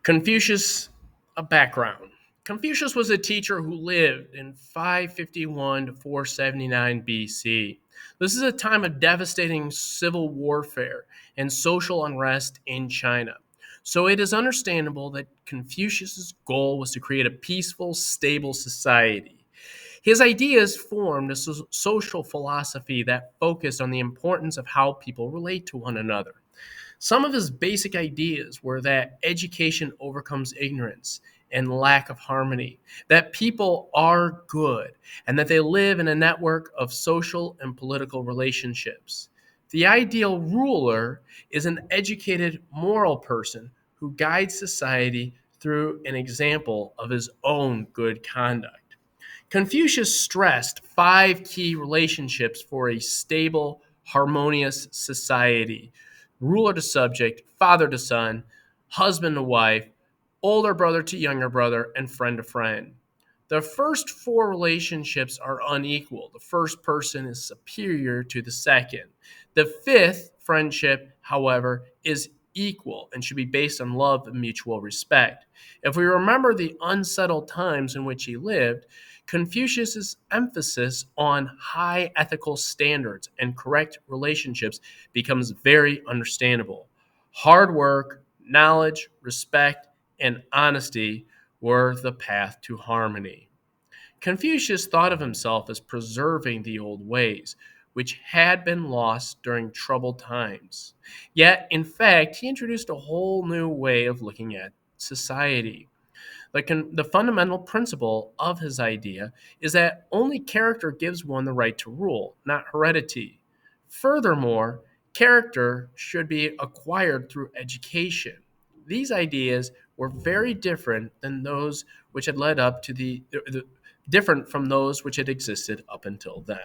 Confucius, a background. Confucius was a teacher who lived in 551 to 479 BC. This is a time of devastating civil warfare and social unrest in China. So it is understandable that Confucius's goal was to create a peaceful, stable society. His ideas formed a social philosophy that focused on the importance of how people relate to one another. Some of his basic ideas were that education overcomes ignorance and lack of harmony, that people are good, and that they live in a network of social and political relationships. The ideal ruler is an educated, moral person who guides society through an example of his own good conduct. Confucius stressed five key relationships for a stable, harmonious society: ruler to subject, father to son, husband to wife, older brother to younger brother, and friend to friend. The first four relationships are unequal. The first person is superior to the second. The fifth friendship, however, is equal and should be based on love and mutual respect. If we remember the unsettled times in which he lived, Confucius's emphasis on high ethical standards and correct relationships becomes very understandable. Hard work, knowledge, respect, and honesty were the path to harmony. Confucius thought of himself as preserving the old ways, which had been lost during troubled times. Yet, in fact, he introduced a whole new way of looking at society. The fundamental principle of his idea is that only character gives one the right to rule, not heredity. Furthermore, character should be acquired through education. These ideas were very different than those which had led up to different from those which had existed up until then.